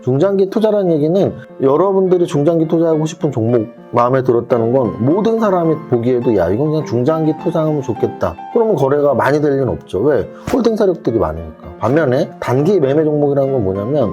중장기 투자라는 얘기는 여러분들이 중장기 투자하고 싶은 종목 마음에 들었다는 건 모든 사람이 보기에도 야 이건 그냥 중장기 투자하면 좋겠다. 그러면 거래가 많이 될 리는 없죠. 왜? 홀딩 세력들이 많으니까. 반면에 단기 매매 종목이라는 건 뭐냐면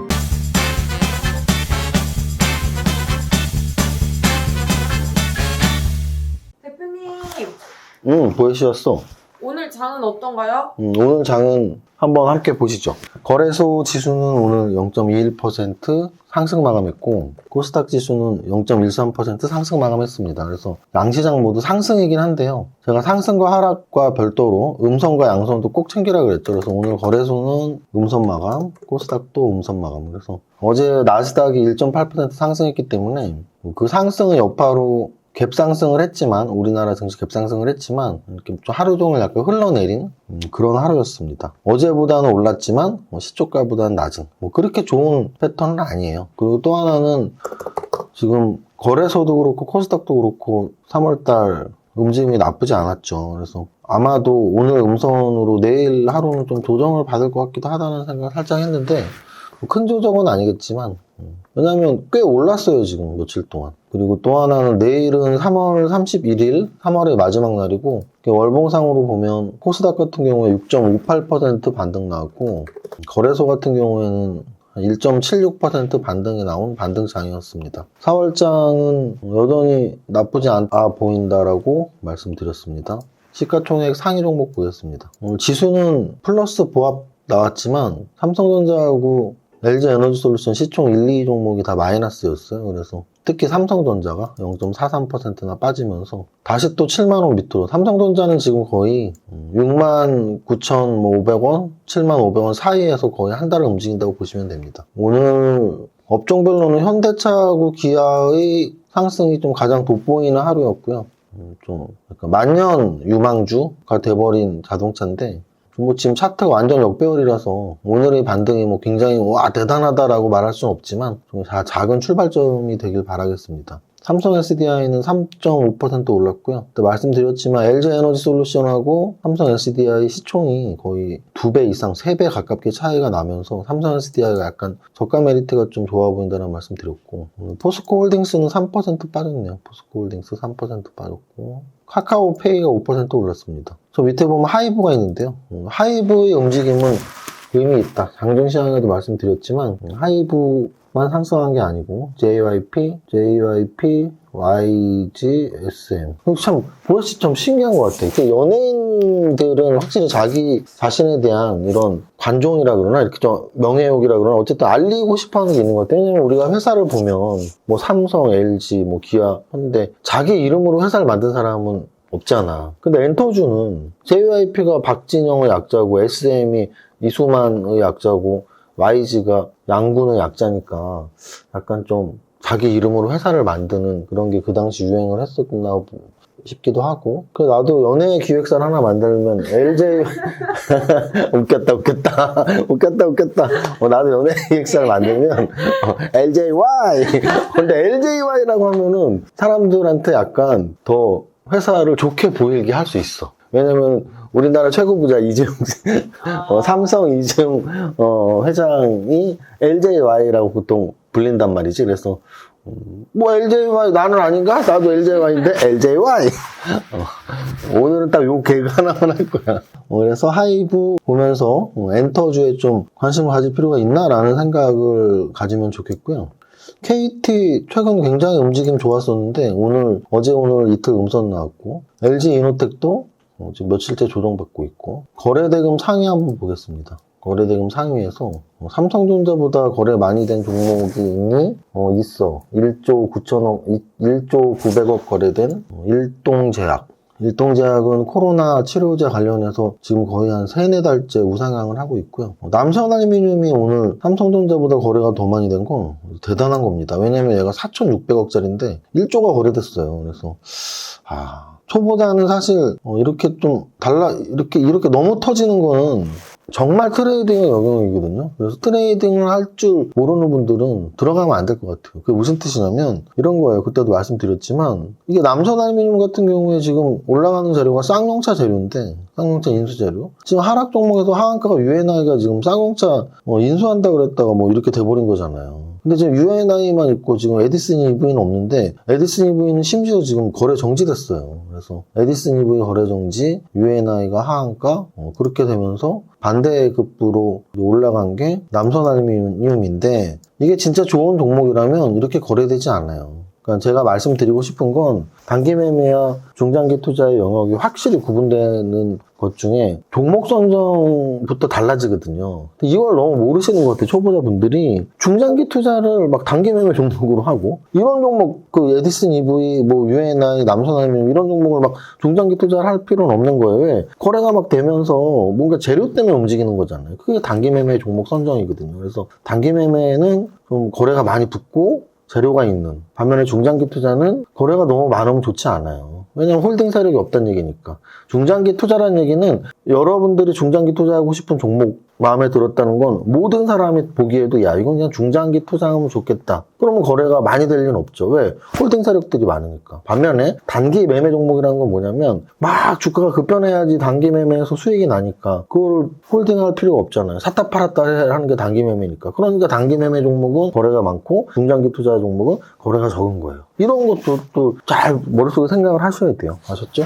대표님, 보이셨어? 오늘 장은 어떤가요? 오늘 장은 한번 함께 보시죠. 거래소 지수는 오늘 0.21% 상승 마감했고 코스닥 지수는 0.13% 상승 마감했습니다. 그래서 양시장 모두 상승이긴 한데요. 제가 상승과 하락과 별도로 음선과 양선도 꼭 챙기라 그랬죠. 그래서 오늘 거래소는 음선 마감, 코스닥도 음선 마감. 그래서 어제 나스닥이 1.8% 상승했기 때문에 그 상승의 여파로 갭상승을 했지만 우리나라 증시 갭상승을 했지만 이렇게 좀 하루 종일 약간 흘러내린 그런 하루였습니다. 어제보다는 올랐지만 시초가보다는 낮은 그렇게 좋은 패턴은 아니에요. 그리고 또 하나는 지금 거래소도 그렇고 코스닥도 그렇고 3월달 움직임이 나쁘지 않았죠. 그래서 아마도 오늘 음선으로 내일 하루는 좀 조정을 받을 것 같기도 하다는 생각을 살짝 했는데 큰 조정은 아니겠지만 왜냐하면 꽤 올랐어요 지금 며칠 동안. 그리고 또 하나는 내일은 3월 31일 3월의 마지막 날이고 월봉상으로 보면 코스닥 같은 경우에 6.58% 반등 나왔고 거래소 같은 경우에는 1.76% 반등이 나온 반등장이었습니다. 4월장은 여전히 나쁘지 않아 보인다라고 말씀드렸습니다. 시가총액 상위 종목 보겠습니다. 오늘 지수는 플러스 보합 나왔지만 삼성전자하고 LG에너지솔루션 시총 1, 2 종목이 다 마이너스였어요. 그래서 특히 삼성전자가 0.43%나 빠지면서 다시 또 7만 원 밑으로 삼성전자는 지금 거의 69,500원, 7,500원 사이에서 거의 한 달을 움직인다고 보시면 됩니다. 오늘 업종별로는 현대차하고 기아의 상승이 좀 가장 돋보이는 하루였고요. 좀 약간 만년 유망주가 돼버린 자동차인데 지금 차트가 완전 역배열이라서 오늘의 반등이 굉장히 와 대단하다라고 말할 수는 없지만 좀 작은 출발점이 되길 바라겠습니다. 삼성 SDI는 3.5% 올랐고요. 또 말씀드렸지만 LG에너지솔루션하고 삼성 SDI 시총이 거의 2배 이상, 3배 가깝게 차이가 나면서 삼성 SDI가 약간 저가 메리트가 좀 좋아 보인다는 말씀 드렸고 포스코홀딩스는 3% 빠졌네요. 포스코홀딩스 3% 빠졌고 카카오페이가 5% 올랐습니다. 저 밑에 보면 하이브가 있는데요. 하이브의 움직임은 의미 있다. 장중시장에도 말씀드렸지만 하이브만 상승한 게 아니고 JYP, YG, SM 참 보시기 좀 신기한 것 같아요. 연예인들은 확실히 자기 자신에 대한 이런 관종이라 그러나 이렇게 좀 명예욕이라 그러나 어쨌든 알리고 싶어하는 게 있는 것 같아요. 왜냐면 우리가 회사를 보면 삼성, LG, 기아, 현대 자기 이름으로 회사를 만든 사람은 없잖아. 근데 엔터주는 JYP가 박진영의 약자고 SM이 이수만의 약자고 YG가 양군의 약자니까 약간 좀 자기 이름으로 회사를 만드는 그런 게 그 당시 유행을 했었나 싶기도 하고 그래서 나도 연예 기획사를 하나 만들면 LJ 웃겼다 나도 연예 기획사를 만들면 LJY 근데 LJY라고 하면은 사람들한테 약간 더 회사를 좋게 보이게 할 수 있어. 왜냐면 우리나라 최고 부자 이재용 삼성 이재용 회장이 LJY라고 보통 불린단 말이지. 그래서 LJY 나는 아닌가? 나도 LJY인데 LJY 오늘은 딱 요 개그 하나만 할 거야. 그래서 하이브 보면서 엔터주에 좀 관심을 가질 필요가 있나라는 생각을 가지면 좋겠고요. KT 최근 굉장히 움직임 좋았었는데 어제 오늘 이틀 음선 나왔고 LG 이노텍도 지금 며칠째 조정받고 있고 거래대금 상위 한번 보겠습니다. 거래대금 상위에서 삼성전자보다 거래 많이 된 종목이 있니? 있어. 1조 900억 거래된 일동제약. 일동제약은 코로나 치료제 관련해서 지금 거의 한 3-4달째 우상향을 하고 있고요. 남선알미늄이 오늘 삼성전자보다 거래가 더 많이 된 건 대단한 겁니다. 왜냐면 얘가 4,600억짜리인데 1조가 거래됐어요. 그래서 초보자는 사실 이렇게 좀 이렇게 너무 터지는 거는 정말 트레이딩의 영역이거든요. 그래서 트레이딩을 할 줄 모르는 분들은 들어가면 안 될 것 같아요. 그게 무슨 뜻이냐면 이런 거예요. 그때도 말씀드렸지만 이게 남선알미늄 같은 경우에 지금 올라가는 재료가 쌍용차 재료인데 쌍용차 인수 재료. 지금 하락 종목에서 하한가가 UNI가 지금 쌍용차 인수한다 그랬다가 이렇게 돼버린 거잖아요. 근데 지금 UNI만 있고 지금 에디슨 EV는 없는데 에디슨 EV는 심지어 지금 거래 정지됐어요. 그래서 에디슨 EV 거래 정지, UNI가 하한가 그렇게 되면서 반대급부로 올라간 게 남선 알루미늄인데 이게 진짜 좋은 종목이라면 이렇게 거래되지 않아요. 그러니까 제가 말씀드리고 싶은 건 단기 매매와 중장기 투자의 영역이 확실히 구분되는 것 중에 종목 선정부터 달라지거든요. 이걸 너무 모르시는 것 같아요. 초보자분들이 중장기 투자를 막 단기 매매 종목으로 하고 이런 종목 그 에디슨 EV, 뭐 UNI, 남선알루미늄 이런 종목을 막 중장기 투자를 할 필요는 없는 거예요. 왜? 거래가 막 되면서 뭔가 재료 때문에 움직이는 거잖아요. 그게 단기 매매 종목 선정이거든요. 그래서 단기 매매는 좀 거래가 많이 붙고 재료가 있는 반면에 중장기 투자는 거래가 너무 많으면 좋지 않아요. 왜냐면 홀딩 세력이 없다는 얘기니까. 중장기 투자라는 얘기는 여러분들이 중장기 투자하고 싶은 종목 마음에 들었다는 건 모든 사람이 보기에도 야 이건 그냥 중장기 투자하면 좋겠다. 그러면 거래가 많이 될 리는 없죠. 왜? 홀딩 세력들이 많으니까. 반면에 단기 매매 종목이라는 건 뭐냐면 막 주가가 급변해야지 단기 매매에서 수익이 나니까 그걸 홀딩할 필요가 없잖아요. 샀다 팔았다 하는 게 단기 매매니까. 그러니까 단기 매매 종목은 거래가 많고 중장기 투자 종목은 거래가 적은 거예요. 이런 것도 또 잘 머릿속에 생각을 하셔야 돼요. 아셨죠?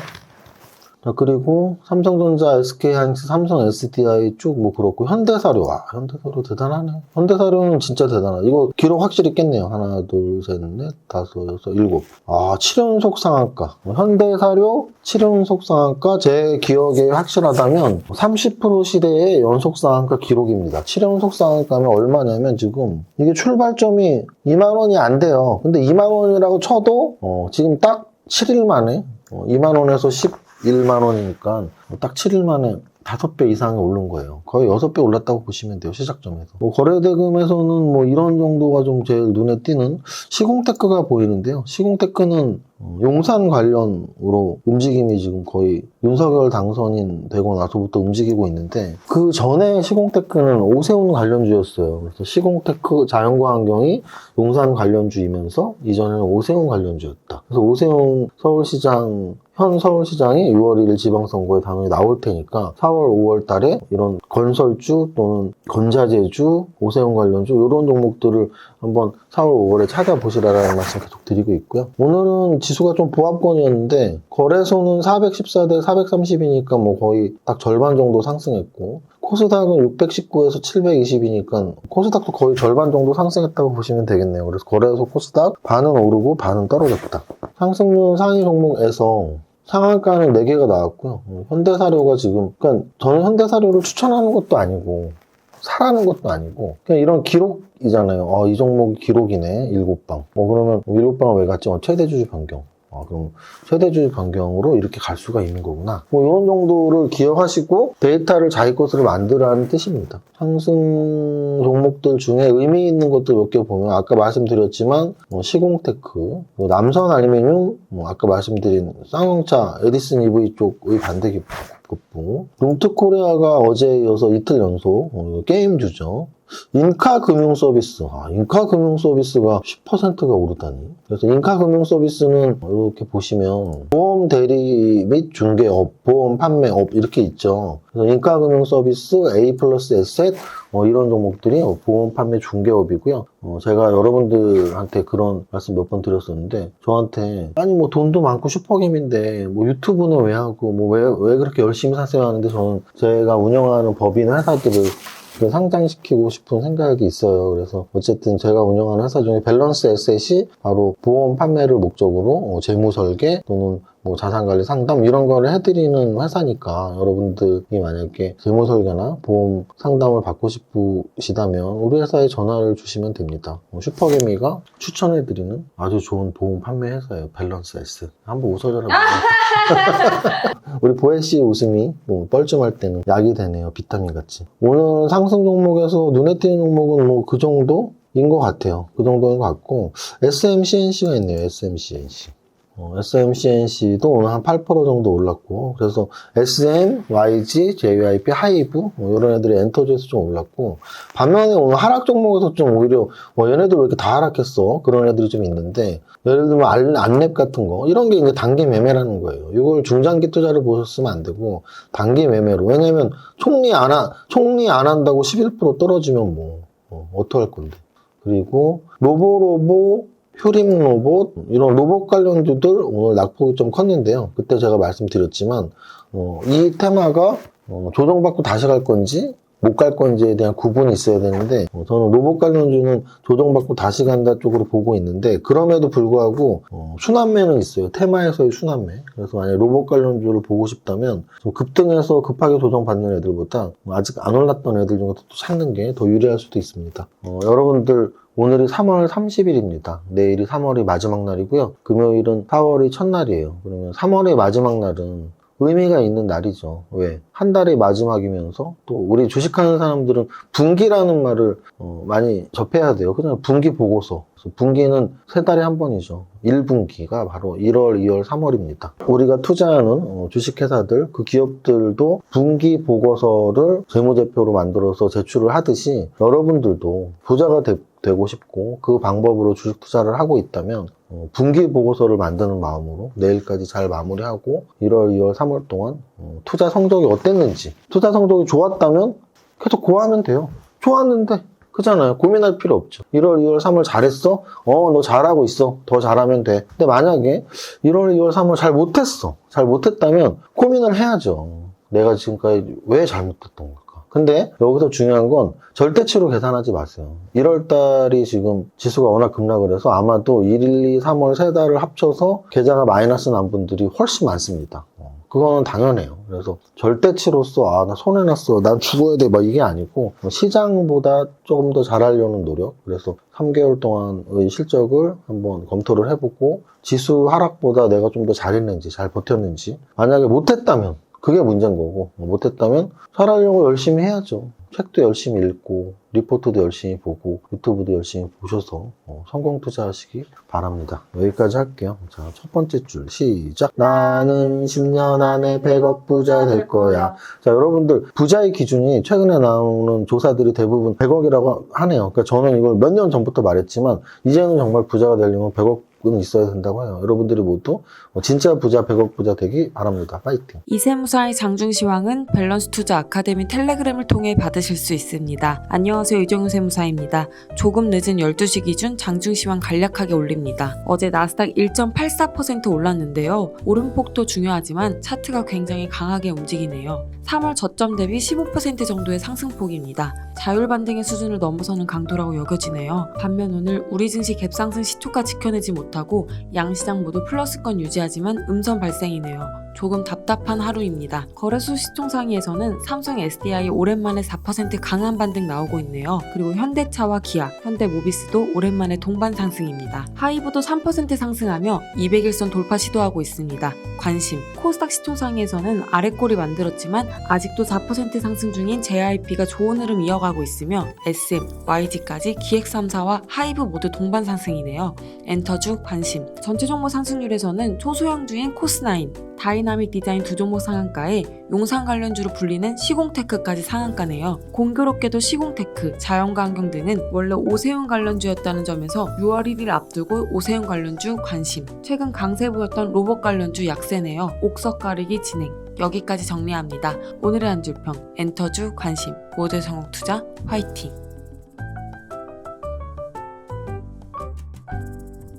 자, 그리고 삼성전자, SK하이닉스, 삼성 SDI 쭉 뭐 그렇고 현대사료, 현대사료 대단하네. 현대사료는 진짜 대단하다. 이거 기록 확실히 깼네요. 하나, 둘, 셋, 넷, 다섯, 여섯, 일곱. 7연속 상한가. 현대사료 7연속 상한가 제 기억에 확실하다면 30% 시대의 연속 상한가 기록입니다. 7연속 상한가면 얼마냐면 지금 이게 출발점이 2만 원이 안 돼요. 근데 2만 원이라고 쳐도 지금 딱 7일 만에 2만 원에서 11만 원이니까 딱 7일 만에 5배 이상이 오른 거예요. 거의 6배 올랐다고 보시면 돼요. 시작점에서. 거래대금에서는 뭐 이런 정도가 좀 제일 눈에 띄는 시공테크가 보이는데요. 시공테크는 용산 관련으로 움직임이 지금 거의 윤석열 당선인 되고 나서부터 움직이고 있는데 그 전에 시공테크는 오세훈 관련주였어요. 그래서 시공테크 자연과환경이 용산 관련주이면서 이전에는 오세훈 관련주였다. 그래서 오세훈 현 서울시장이 6월 1일 지방선거에 당연히 나올 테니까 4월, 5월 달에 이런 건설주 또는 건자재주, 오세훈 관련주 이런 종목들을 한번 4월, 5월에 찾아보시라는 말씀 계속 드리고 있고요. 오늘은 지수가 좀 보합권이었는데 거래소는 414대 430이니까 뭐 거의 딱 절반 정도 상승했고 코스닥은 619에서 720이니까 코스닥도 거의 절반 정도 상승했다고 보시면 되겠네요. 그래서 거래소 코스닥 반은 오르고 반은 떨어졌다. 상승률 상위 종목에서 상한가는 4개가 나왔고요. 현대사료가 지금 그러니까 저는 현대사료를 추천하는 것도 아니고 사라는 것도 아니고 그냥 이런 기록이잖아요. 이 종목이 기록이네. 7방. 그러면 7방을 왜 갔지? 최대 주주 변경. 그럼 최대 주주 변경으로 이렇게 갈 수가 있는 거구나. 이런 정도를 기억하시고 데이터를 자기 것으로 만들라는 뜻입니다. 상승 종목들 중에 의미 있는 것들 몇 개 보면 아까 말씀드렸지만 시공테크, 남선 알루미늄, 아까 말씀드린 쌍용차, 에디슨 EV 쪽의 반대급부, 룸트코리아가 어제에 이어서 이틀 연속 게임주죠. 인카금융서비스. 인카금융서비스가 10%가 오르다니. 그래서 인카금융서비스는 이렇게 보시면 보험 대리 및 중개업, 보험 판매업 이렇게 있죠. 그래서 인카금융서비스, A 플러스 에셋 이런 종목들이 보험 판매 중개업이고요. 제가 여러분들한테 그런 말씀 몇 번 드렸었는데 저한테 아니 뭐 돈도 많고 슈퍼게임인데 뭐 유튜브는 왜 하고 뭐 왜 그렇게 열심히 사세요 하는데 저는 제가 운영하는 법인 회사들을 상장시키고 싶은 생각이 있어요. 그래서 어쨌든 제가 운영하는 회사 중에 밸런스 에셋이 바로 보험 판매를 목적으로 재무 설계 또는 뭐 자산관리 상담 이런 거를 해드리는 회사니까 여러분들이 만약에 재무 설계나 보험 상담을 받고 싶으시다면 우리 회사에 전화를 주시면 됩니다. 슈퍼개미가 추천해드리는 아주 좋은 보험 판매 회사예요. 밸런스 에셋. 한번 웃어줘라. 우리 보혜씨 웃음이 뻘쭘할 때는 약이 되네요. 비타민 같이. 오늘 상승 종목에서 눈에 띄는 종목은 뭐 그 정도인 것 같아요. 그 정도인 것 같고 SMCNC가 있네요. SMCNC. SMCNC도 오늘 한 8% 정도 올랐고 그래서 SM, YG, JYP, 하이브 이런 애들이 엔터지에서 좀 올랐고 반면에 오늘 하락 종목에서 좀 오히려 얘네들 왜 이렇게 다 하락했어? 그런 애들이 좀 있는데 예를 들면 안랩 같은 거 이런 게 이제 단기 매매라는 거예요. 이걸 중장기 투자를 보셨으면 안 되고 단기 매매로. 왜냐면 총리 안 한다고 11% 떨어지면 어떡할 건데. 그리고 로보로보, 휴림로봇 이런 로봇 관련주들 오늘 낙폭이 좀 컸는데요. 그때 제가 말씀드렸지만 이 테마가 조정받고 다시 갈 건지 못 갈 건지에 대한 구분이 있어야 되는데 저는 로봇 관련주는 조정받고 다시 간다 쪽으로 보고 있는데 그럼에도 불구하고 순환매는 있어요. 테마에서의 순환매. 그래서 만약에 로봇 관련주를 보고 싶다면 좀 급등해서 급하게 조정받는 애들보다 아직 안 올랐던 애들 중에 또 찾는 게 더 유리할 수도 있습니다. 여러분들 오늘이 3월 30일입니다. 내일이 3월이 마지막 날이고요. 금요일은 4월이 첫날이에요. 그러면 3월의 마지막 날은 의미가 있는 날이죠. 왜? 한 달의 마지막이면서 또 우리 주식하는 사람들은 분기라는 말을 많이 접해야 돼요. 그냥 분기 보고서. 그래서 분기는 3달에 한 번이죠. 1분기가 바로 1월, 2월, 3월입니다. 우리가 투자하는 주식회사들, 그 기업들도 분기 보고서를 재무제표로 만들어서 제출을 하듯이 여러분들도 부자가 되고 싶고 그 방법으로 주식 투자를 하고 있다면 분기 보고서를 만드는 마음으로 내일까지 잘 마무리하고 1월, 2월, 3월 동안 투자 성적이 어땠는지 투자 성적이 좋았다면 계속 고하면 돼요. 좋았는데 그잖아요. 고민할 필요 없죠. 1월, 2월, 3월 잘했어? 너 잘하고 있어. 더 잘하면 돼. 근데 만약에 1월, 2월, 3월 잘 못했어. 잘 못했다면 고민을 해야죠. 내가 지금까지 왜 잘못했던 걸까? 근데 여기서 중요한 건 절대치로 계산하지 마세요. 1월 달이 지금 지수가 워낙 급락을 해서 아마도 1, 2, 3월 3달을 합쳐서 계좌가 마이너스 난 분들이 훨씬 많습니다. 그거는 당연해요. 그래서 절대치로서 나 손해났어. 난 죽어야 돼. 막 이게 아니고 시장보다 조금 더 잘하려는 노력. 그래서 3개월 동안의 실적을 한번 검토를 해보고 지수 하락보다 내가 좀 더 잘했는지 잘 버텼는지 만약에 못했다면 그게 문제인 거고 못했다면 잘하려고 열심히 해야죠. 책도 열심히 읽고 리포트도 열심히 보고 유튜브도 열심히 보셔서 성공 투자하시기 바랍니다. 여기까지 할게요. 자, 첫 번째 줄 시작. 나는 10년 안에 100억 부자 될 거야. 자, 여러분들 부자의 기준이 최근에 나오는 조사들이 대부분 100억이라고 하네요. 그러니까 저는 이걸 몇 년 전부터 말했지만 이제는 정말 부자가 되려면 100억 은 있어야 된다고 해요. 여러분들이 모두 진짜 부자 100억 부자 되기 바랍니다. 파이팅. 이세무사의 장중시황은 밸런스 투자 아카데미 텔레그램을 통해 받으실 수 있습니다. 안녕하세요, 이정효 세무사입니다. 조금 늦은 12시 기준 장중시황 간략하게 올립니다. 어제 나스닥 1.84% 올랐는데요. 오름폭도 중요하지만 차트가 굉장히 강하게 움직이네요. 3월 저점 대비 15% 정도의 상승폭입니다. 자율반등의 수준을 넘어서는 강도라고 여겨지네요. 반면 오늘 우리 증시 갭상승 시초가 지켜내지 못하고 양시장 모두 플러스권 유지하지만 음선 발생이네요. 조금 답답한 하루입니다. 거래소 시총상위에서는 삼성 SDI 오랜만에 4% 강한 반등 나오고 있네요. 그리고 현대차와 기아, 현대모비스도 오랜만에 동반 상승입니다. 하이브도 3% 상승하며 200일선 돌파 시도하고 있습니다. 관심, 코스닥 시총상위에서는 아래꼴이 만들었지만 아직도 4% 상승 중인 JYP가 좋은 흐름 이어가고 있으며 SM, YG까지 기획 3사와 하이브 모두 동반 상승이네요. 엔터주 관심, 전체 종목 상승률에서는 초소형주인 코스나인, 다이나믹 디자인 두 종목 상한가에 용산 관련주로 불리는 시공테크까지 상한가네요. 공교롭게도 시공테크, 자연광경 등은 원래 오세훈 관련주였다는 점에서 6월 1일 앞두고 오세훈 관련주 관심, 최근 강세 보였던 로봇 관련주 약세네요. 옥석 가리기 진행. 여기까지 정리합니다. 오늘의 한 줄평, 엔터주 관심, 모두의 성공 투자 화이팅!